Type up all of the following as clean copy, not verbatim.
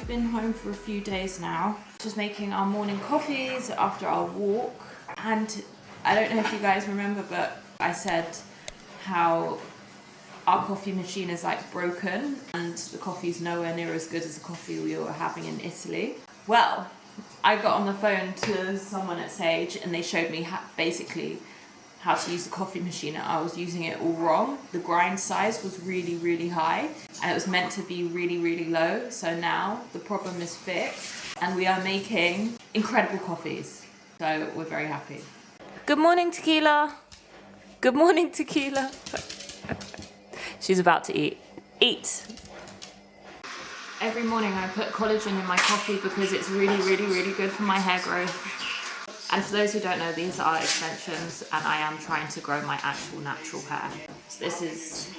I've been home for a few days now, just making our morning coffees after our walk. And I don't know if you guys remember, but I said how our coffee machine is like broken and the coffee's nowhere near as good as the coffee we were having in Italy. Well, I got on the phone to someone at Sage and they showed me basically how to use the coffee machine, and I was using it all wrong. The grind size was really, really high and it was meant to be really, really low. So now the problem is fixed and we are making incredible coffees. So we're very happy. Good morning, Tequila. Good morning, Tequila. She's about to eat. Eat. Every morning I put collagen in my coffee because it's really, really, really good for my hair growth. And for those who don't know, these are extensions and I am trying to grow my actual natural hair. So this is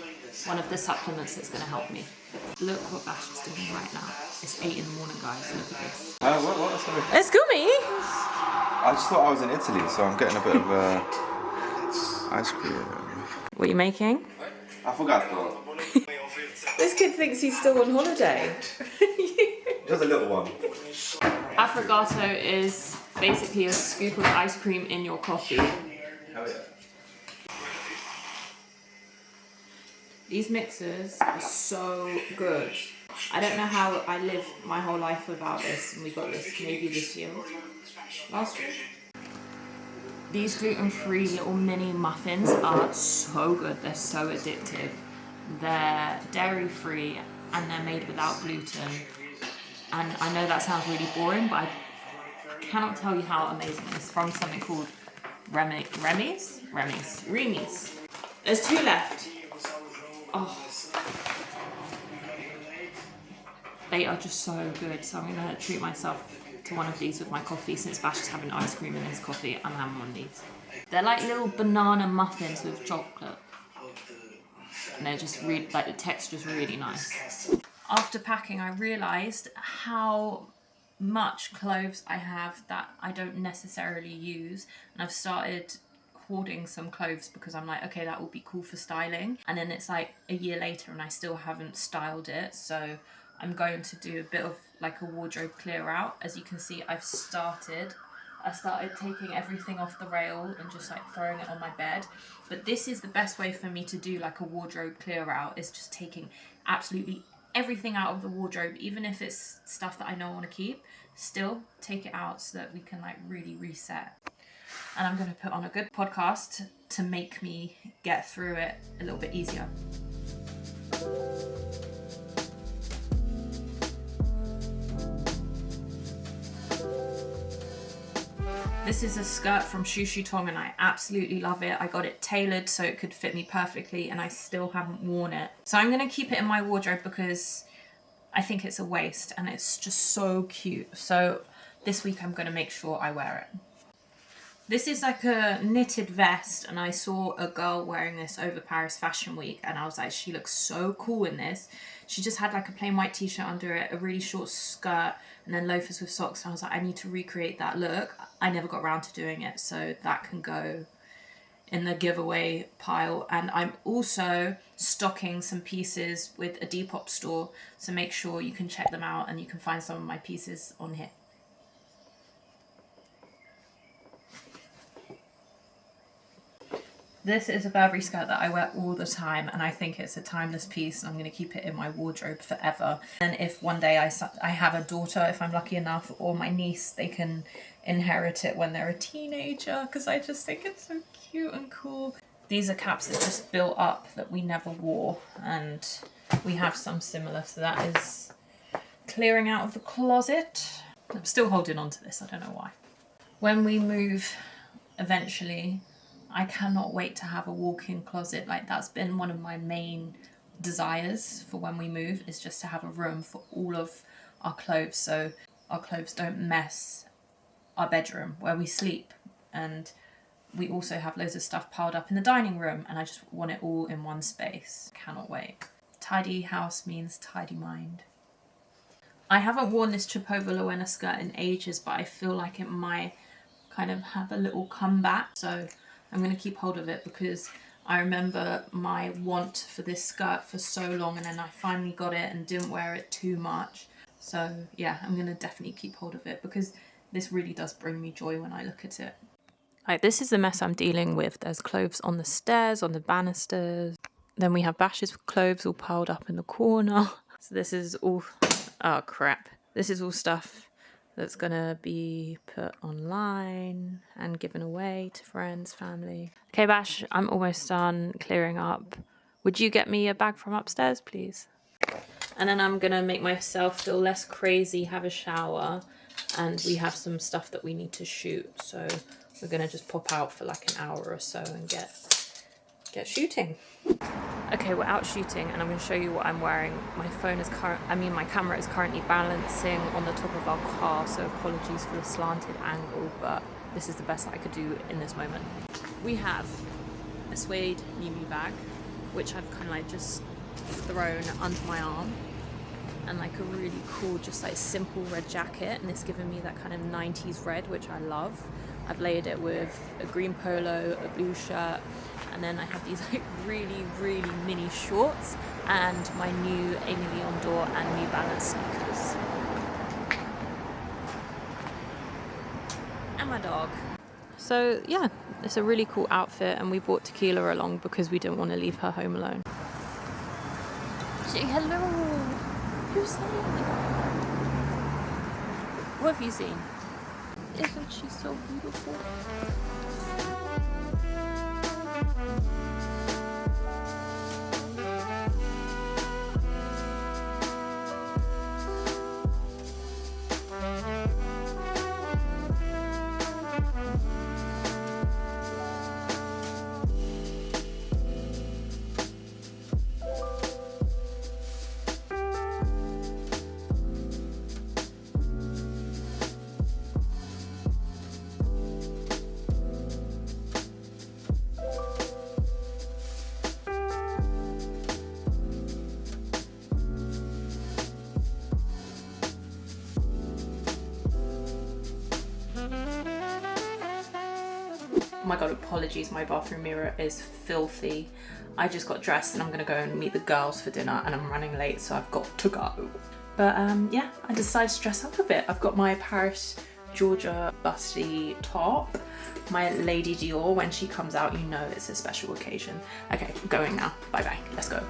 one of the supplements that's going to help me. Look what Bash is doing right now. It's 8 in the morning, guys. Look at this. What? Sorry. It's gummy. I just thought I was in Italy, so I'm getting a bit of ice cream. What are you making? I forgot though. This kid thinks he's still on holiday. Just a little one. Affogato is basically a scoop of ice cream in your coffee. Oh yeah. These mixers are so good. I don't know how I lived my whole life without this, and we got this maybe this year. Last year. These gluten-free little mini muffins are so good. They're so addictive. They're dairy-free and they're made without gluten. And I know that sounds really boring, but I cannot tell you how amazing it is. From something called Remy's. There's 2 left. Oh. They are just so good. So I'm going to treat myself to one of these with my coffee. Since Bash is having ice cream in his coffee, I'm having one of these. They're like little banana muffins with chocolate. And they're just really, like the texture's really nice. After packing, I realised how much cloves I have that I don't necessarily use, and I've started hoarding some cloves because I'm like, okay, that will be cool for styling. And then it's like a year later and I still haven't styled it, so I'm going to do a bit of like a wardrobe clear out. As you can see, I started taking everything off the rail and just like throwing it on my bed. But this is the best way for me to do like a wardrobe clear out, is just taking absolutely everything out of the wardrobe, even if it's stuff that I don't want to keep, still take it out so that we can like really reset. And I'm going to put on a good podcast to make me get through it a little bit easier. This is a skirt from Shushu Tong and I absolutely love it. I got it tailored so it could fit me perfectly and I still haven't worn it. So I'm going to keep it in my wardrobe because I think it's a waste and it's just so cute. So this week I'm going to make sure I wear it. This is like a knitted vest and I saw a girl wearing this over Paris Fashion Week and I was like, she looks so cool in this. She just had like a plain white t-shirt under it, a really short skirt and then loafers with socks. And I was like, I need to recreate that look. I never got around to doing it, so that can go in the giveaway pile. And I'm also stocking some pieces with a Depop store, so make sure you can check them out and you can find some of my pieces on here. This is a Burberry skirt that I wear all the time and I think it's a timeless piece. I'm going to keep it in my wardrobe forever. And if one day I have a daughter, if I'm lucky enough, or my niece, they can inherit it when they're a teenager because I just think it's so cute and cool. These are caps that just built up that we never wore and we have some similar, so that is clearing out of the closet. I'm still holding on to this, I don't know why. When we move eventually, I cannot wait to have a walk-in closet. Like, that's been one of my main desires for when we move, is just to have a room for all of our clothes so our clothes don't mess our bedroom where we sleep. And we also have loads of stuff piled up in the dining room and I just want it all in one space. Cannot wait. Tidy house means tidy mind. I haven't worn this trip over Loena skirt in ages, but I feel like it might kind of have a little comeback. So I'm going to keep hold of it because I remember my want for this skirt for so long and then I finally got it and didn't wear it too much. So yeah, I'm going to definitely keep hold of it because this really does bring me joy when I look at it. Like, this is the mess I'm dealing with. There's clothes on the stairs, on the banisters. Then we have Bash's clothes all piled up in the corner. So this is all, oh crap. This is all stuff that's gonna be put online and given away to friends, family. Okay, Bash, I'm almost done clearing up. Would you get me a bag from upstairs, please? And then I'm gonna make myself feel less crazy, have a shower, and we have some stuff that we need to shoot. So we're gonna just pop out for like an hour or so and get shooting. Okay, we're out shooting and I'm going to show you what I'm wearing. My camera is currently balancing on the top of our car, so apologies for the slanted angle, but this is the best I could do in this moment. We have a suede Mimi bag, which I've kind of like just thrown under my arm, and like a really cool, just like simple red jacket, and it's given me that kind of 90s red, which I love. I've layered it with a green polo, a blue shirt, and then I have these like really, really mini shorts and my new Amy Leon Dore and New Balance sneakers. And my dog. So yeah, it's a really cool outfit, and we brought Tequila along because we didn't want to leave her home alone. Say hello! Who's there? What have you seen? Isn't she so beautiful? Oh my god, apologies, my bathroom mirror is filthy. I just got dressed and I'm gonna go and meet the girls for dinner and I'm running late, so I've got to go. But yeah, I decided to dress up a bit. I've got my Paris, Georgia busty top, my Lady Dior. When she comes out, you know it's a special occasion. Okay, I'm going now. Bye bye, let's go.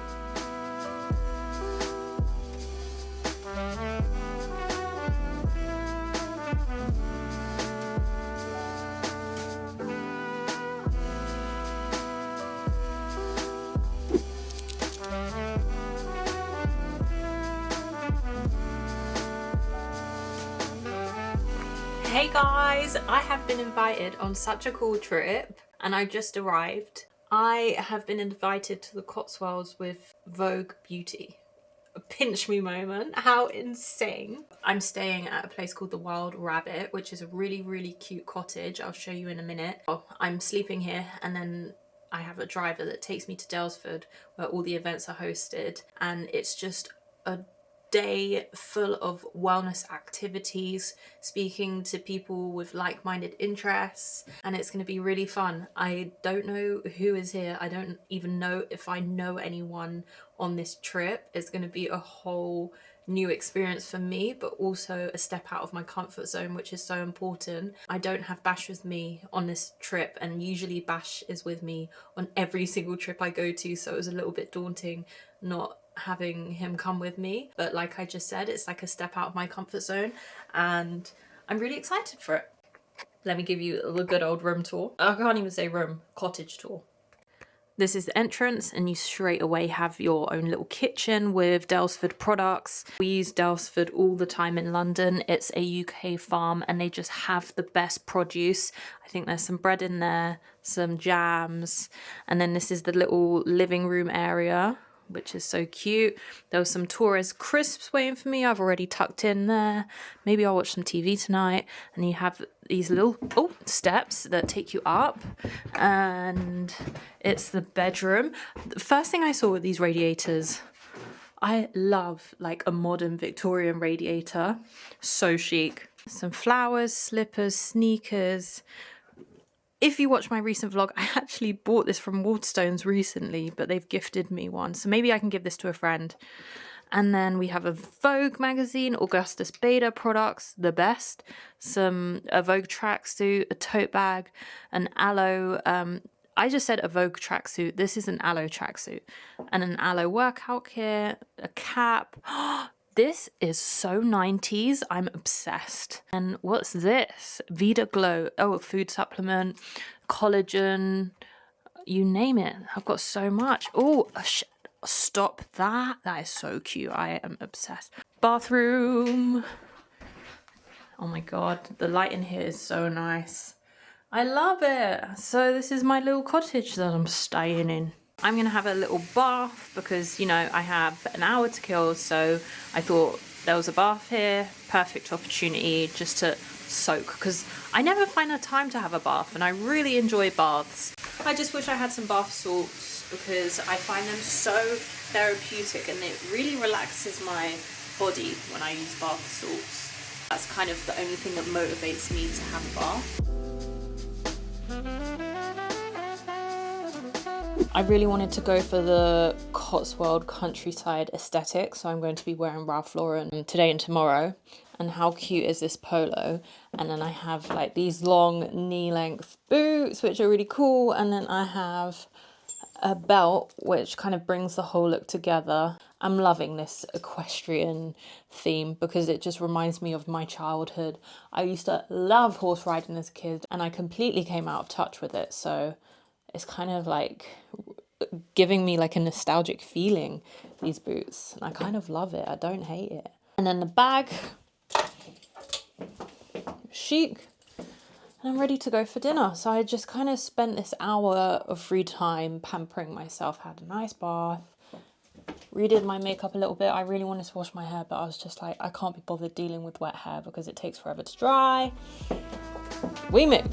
Hey guys, I have been invited on such a cool trip and I just arrived. I have been invited to the Cotswolds with Vogue Beauty. A pinch me moment, how insane. I'm staying at a place called the Wild Rabbit, which is a really, really cute cottage. I'll show you in a minute. I'm sleeping here and then I have a driver that takes me to Daylesford where all the events are hosted, and it's just a day full of wellness activities, speaking to people with like-minded interests, and it's going to be really fun. I don't know who is here. I don't even know if I know anyone on this trip. It's going to be a whole new experience for me, but also a step out of my comfort zone, which is so important. I don't have Bash with me on this trip, and usually Bash is with me on every single trip I go to, so it was a little bit daunting not having him come with me. But like I just said, it's like a step out of my comfort zone and I'm really excited for it. Let me give you the good old room tour. I can't even say room, cottage tour. This is the entrance, and you straight away have your own little kitchen with Daylesford products. We use Daylesford all the time in London. It's a UK farm and they just have the best produce. I think there's some bread in there, some jams, and then this is the little living room area, which is so cute. There was some Torres crisps waiting for me. I've already tucked in there. Maybe I'll watch some TV tonight. And you have these little steps that take you up, and it's the bedroom. The first thing I saw with these radiators, I love like a modern Victorian radiator. So chic. Some flowers, slippers, sneakers. If you watch my recent vlog, I actually bought this from Waterstones recently, but they've gifted me one. So maybe I can give this to a friend. And then we have a Vogue magazine, Augustus Beta products, the best. A Vogue tracksuit, a tote bag, an Alo. I just said a Vogue tracksuit. This is an Alo tracksuit, and an Alo workout kit, a cap. This is so 90s. I'm obsessed. And what's this? Vita Glow. Oh, a food supplement, collagen, you name it. I've got so much. Oh, stop that. That is so cute. I am obsessed. Bathroom. Oh my God. The light in here is so nice. I love it. So this is my little cottage that I'm staying in. I'm going to have a little bath because, you know, I have an hour to kill. So I thought there was a bath here. Perfect opportunity just to soak, because I never find the time to have a bath and I really enjoy baths. I just wish I had some bath salts because I find them so therapeutic and it really relaxes my body when I use bath salts. That's kind of the only thing that motivates me to have a bath. I really wanted to go for the Cotswold countryside aesthetic, so I'm going to be wearing Ralph Lauren today and tomorrow. And how cute is this polo? And then I have like these long knee-length boots, which are really cool. And then I have a belt, which kind of brings the whole look together. I'm loving this equestrian theme because it just reminds me of my childhood. I used to love horse riding as a kid and I completely came out of touch with it. So it's kind of like giving me like a nostalgic feeling, these boots. And I kind of love it. I don't hate it. And then the bag, chic. And I'm ready to go for dinner. So I just kind of spent this hour of free time pampering myself, had a nice bath, redid my makeup a little bit. I really wanted to wash my hair, but I was just like, I can't be bothered dealing with wet hair because it takes forever to dry. We move.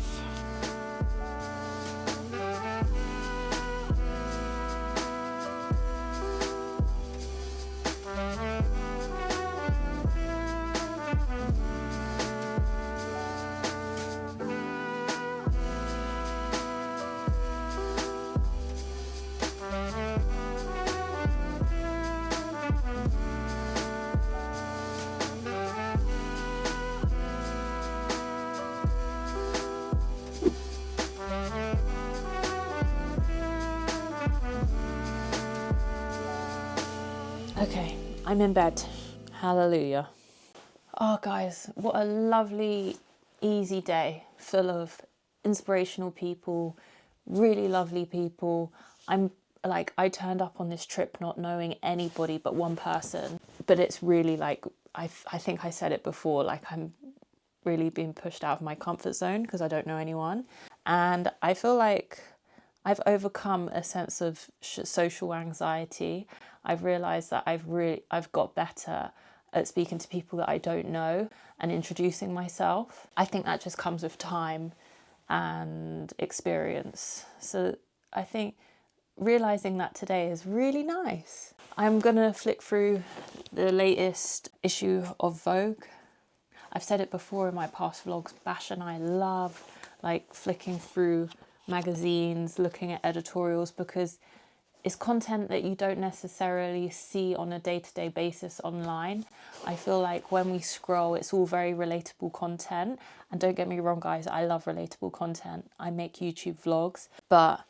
Okay, I'm in bed. Hallelujah. Oh guys, what a lovely, easy day full of inspirational people, really lovely people. I turned up on this trip not knowing anybody but one person, but it's really like, I think I said it before, like I'm really being pushed out of my comfort zone because I don't know anyone. And I feel like I've overcome a sense of social anxiety. I've realised that I've got better at speaking to people that I don't know and introducing myself. I think that just comes with time and experience. So I think realising that today is really nice. I'm gonna flick through the latest issue of Vogue. I've said it before in my past vlogs, Bash and I love like flicking through magazines, looking at editorials, because it's content that you don't necessarily see on a day-to-day basis online. I feel like when we scroll, it's all very relatable content. And don't get me wrong, guys, I love relatable content. I make YouTube vlogs, but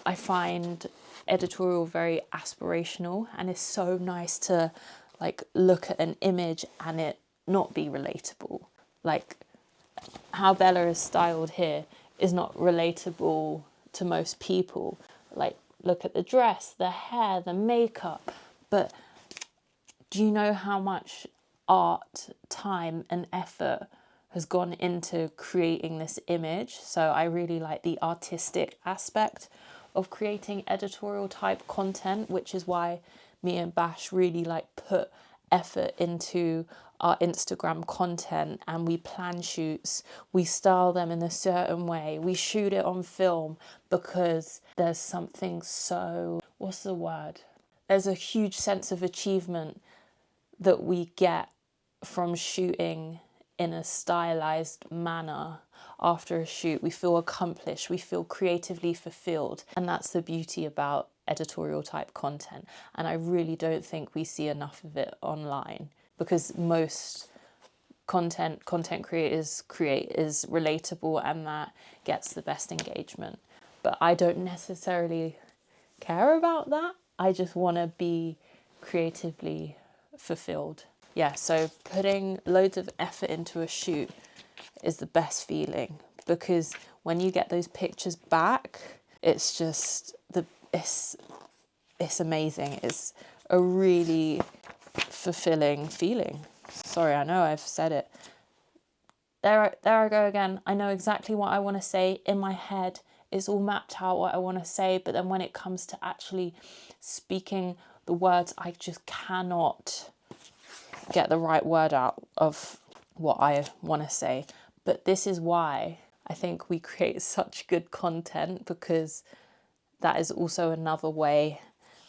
I find editorial very aspirational, and it's so nice to like look at an image and it not be relatable. Like how Bella is styled here is not relatable to most people. Like, look at the dress, the hair, the makeup. But do you know how much art, time and effort has gone into creating this image? So I really like the artistic aspect of creating editorial type content, which is why me and Bash really like put effort into our Instagram content, and we plan shoots, we style them in a certain way, we shoot it on film, because there's something so, what's the word? There's a huge sense of achievement that we get from shooting in a stylized manner. After a shoot, we feel accomplished, we feel creatively fulfilled, and that's the beauty about editorial type content, and I really don't think we see enough of it online, because most content creators create is relatable and that gets the best engagement. But I don't necessarily care about that. I just want to be creatively fulfilled. Yeah, so putting loads of effort into a shoot is the best feeling, because when you get those pictures back, it's just it's amazing. It's a really fulfilling feeling. Sorry, I know I've said it. There I go again. I know exactly what I want to say in my head. It's all mapped out what I want to say, but then when it comes to actually speaking the words, I just cannot get the right word out of what I want to say. But this is why I think we create such good content, because that is also another way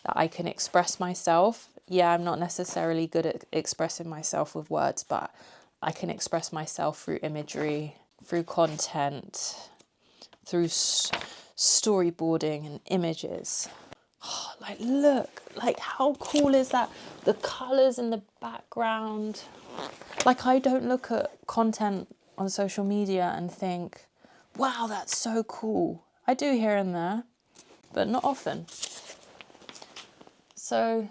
that I can express myself. Yeah, I'm not necessarily good at expressing myself with words, but I can express myself through imagery, through content, through storyboarding and images. Oh, like, look, like, how cool is that? The colours in the background. Like, I don't look at content on social media and think, wow, that's so cool. I do here and there, but not often. So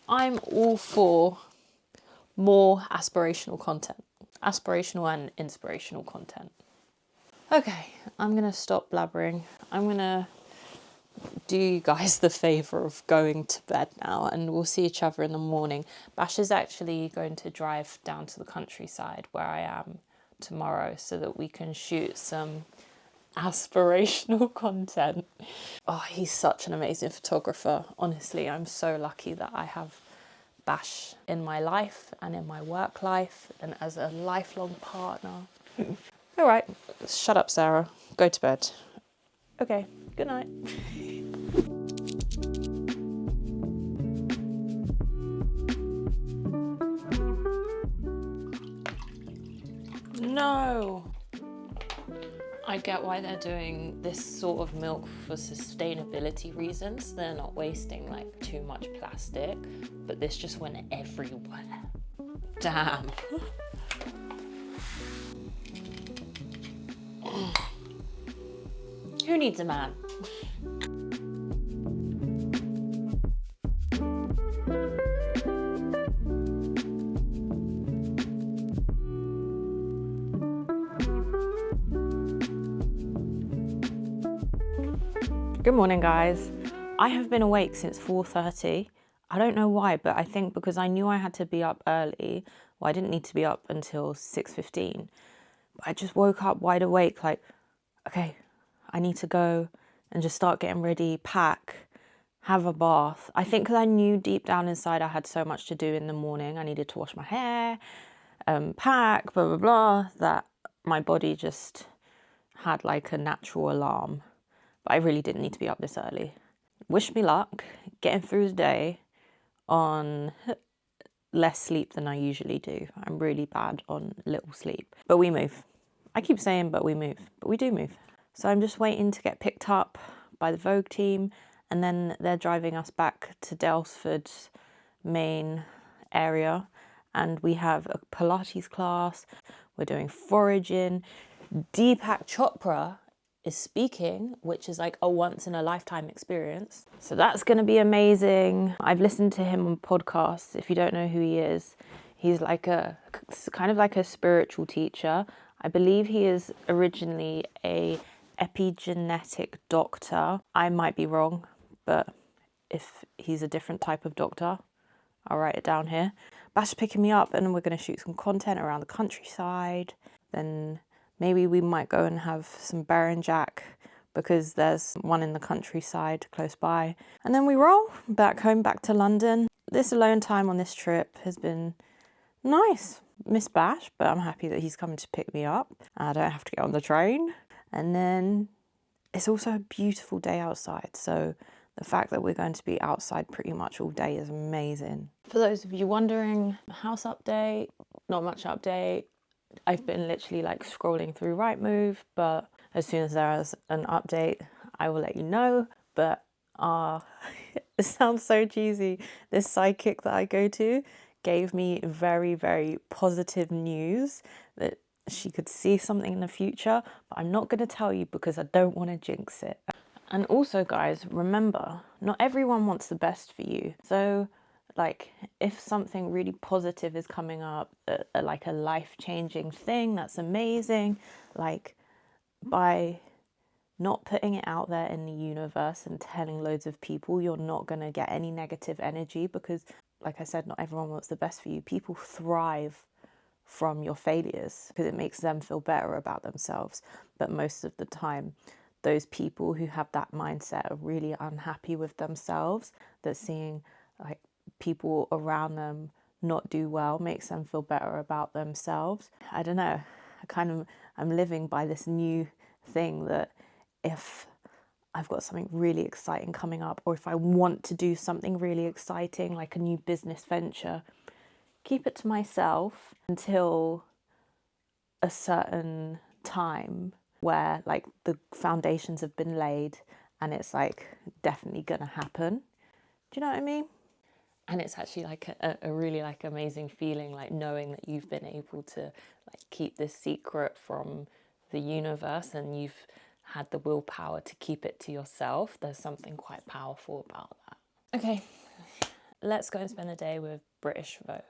I'm all for more aspirational content, aspirational and inspirational content. Okay, I'm going to stop blabbering. I'm going to do you guys the favour of going to bed now, and we'll see each other in the morning. Bash is actually going to drive down to the countryside where I am tomorrow so that we can shoot some aspirational content. Oh, he's such an amazing photographer. Honestly, I'm so lucky that I have Bash in my life and in my work life and as a lifelong partner. All right, shut up, Sarah. Go to bed. Okay, good night. No! I get why they're doing this sort of milk for sustainability reasons. They're not wasting like too much plastic, but this just went everywhere. Damn. Who needs a man? Good morning, guys. I have been awake since 4:30. I don't know why, but I think because I knew I had to be up early. Well, I didn't need to be up until 6:15. But I just woke up wide awake, like, okay, I need to go and just start getting ready, pack, have a bath. I think because I knew deep down inside I had so much to do in the morning. I needed to wash my hair, pack, blah, blah, blah, that my body just had like a natural alarm. But I really didn't need to be up this early. Wish me luck getting through the day on less sleep than I usually do. I'm really bad on little sleep. But we move. I keep saying but we move, but we do move. So I'm just waiting to get picked up by the Vogue team, and then they're driving us back to Daylesford's main area, and we have a Pilates class. We're doing foraging. Deepak Chopra is speaking, which is like a once in a lifetime experience. So that's going to be amazing. I've listened to him on podcasts. If you don't know who he is, he's like a kind of like a spiritual teacher. I believe he is originally a epigenetic doctor. I might be wrong, but if he's a different type of doctor, I'll write it down here. Bash picking me up, and we're going to shoot some content around the countryside. Then maybe we might go and have some Berenjak, because there's one in the countryside close by. And then we roll back home, back to London. This alone time on this trip has been nice. Miss Bash, but I'm happy that he's coming to pick me up. I don't have to get on the train. And then it's also a beautiful day outside. So the fact that we're going to be outside pretty much all day is amazing. For those of you wondering, house update, not much update. I've been literally like scrolling through Rightmove, but as soon as there is an update, I will let you know. But It sounds so cheesy. This psychic that I go to gave me very, very positive news that she could see something in the future, but I'm not going to tell you because I don't want to jinx it. And also, guys, remember, not everyone wants the best for you. So, like, if something really positive is coming up, like a life-changing thing, that's amazing. Like, by not putting it out there in the universe and telling loads of people, you're not going to get any negative energy because, like I said, not everyone wants the best for you. People thrive from your failures because it makes them feel better about themselves. But most of the time, those people who have that mindset are really unhappy with themselves, that seeing like people around them not do well makes them feel better about themselves. I don't know, I'm living by this new thing that if I've got something really exciting coming up, or if I want to do something really exciting like a new business venture, keep it to myself until a certain time where like the foundations have been laid and it's like definitely gonna happen. Do you know what I mean? And it's actually like a really like amazing feeling, like knowing that you've been able to like keep this secret from the universe and you've had the willpower to keep it to yourself. There's something quite powerful about that. Okay, let's go and spend a day with British Vogue.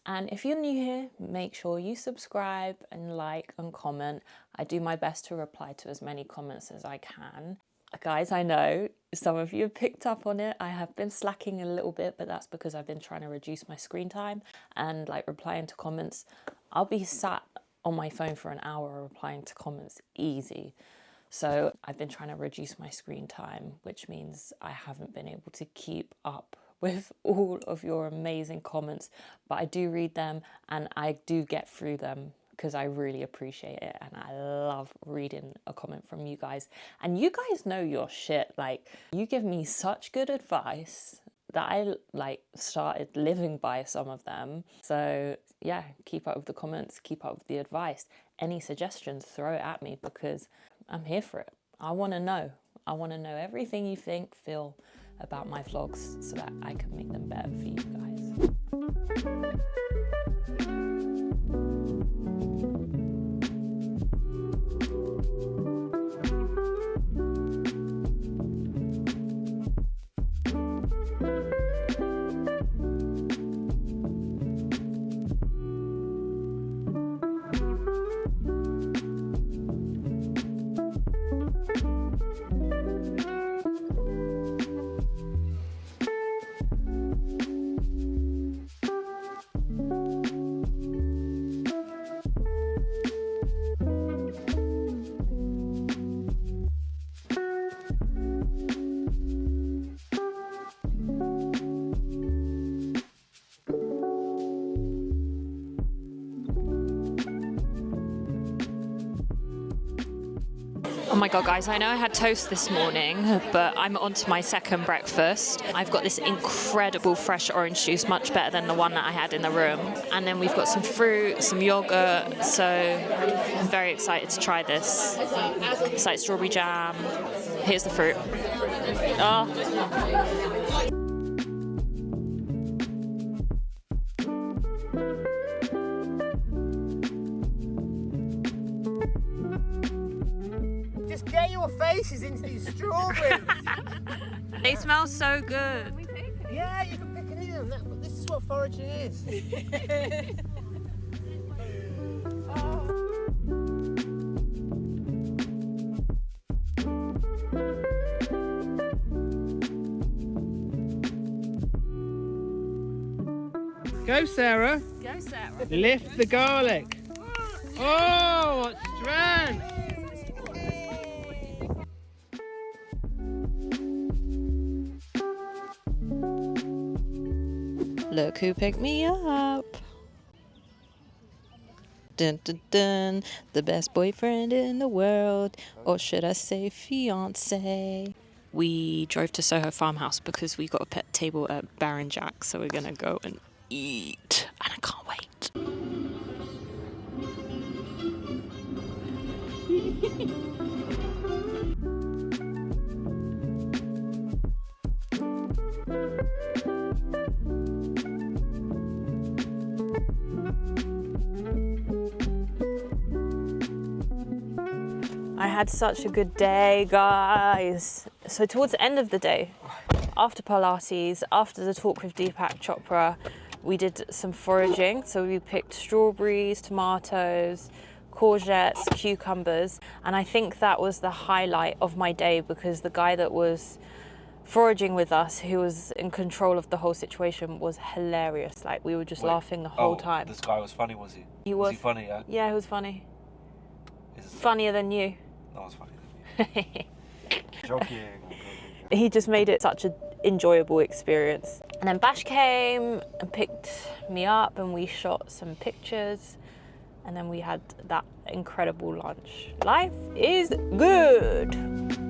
And if you're new here, make sure you subscribe and like and comment. I do my best to reply to as many comments as I can. Guys, I know some of you have picked up on it. I have been slacking a little bit, but that's because I've been trying to reduce my screen time and like replying to comments. I'll be sat on my phone for an hour replying to comments easy. So I've been trying to reduce my screen time, which means I haven't been able to keep up with all of your amazing comments, but I do read them and I do get through them because I really appreciate it and I love reading a comment from you guys. And you guys know your shit. Like, you give me such good advice that I like started living by some of them. So yeah, keep up with the comments, keep up with the advice. Any suggestions, throw it at me because I'm here for it. I want to know. I want to know everything you think, feel about my vlogs so that I can make them better for you guys. Oh my god, guys, I know I had toast this morning, but I'm on to my second breakfast. I've got this incredible fresh orange juice, much better than the one that I had in the room. And then we've got some fruit, some yogurt, so I'm very excited to try this. It's like strawberry jam. Here's the fruit. Get your faces into these strawberries. They smell so good. Yeah, you can pick and eat them. This is what foraging is. Go, Sarah. Go, Sarah. Lift the garlic. Oh, what strength! Look who picked me up. Dun, dun, dun. The best boyfriend in the world, or should I say fiance. We drove to Soho Farmhouse because we got a pet table at Berenjak, so we're gonna go and eat, and I can't wait. had such a good day, guys. So towards the end of the day, after Pilates, after the talk with Deepak Chopra, we did some foraging. So we picked strawberries, tomatoes, courgettes, cucumbers, and I think that was the highlight of my day because the guy that was foraging with us, who was in control of the whole situation, was hilarious. Like, we were just laughing the whole time. This guy was funny, was he? He was he funny, yeah? Yeah, he was funny. Funnier than you. No one's funnier than you. Joking. He just made it such an enjoyable experience. And then Bash came and picked me up and we shot some pictures. And then we had that incredible lunch. Life is good.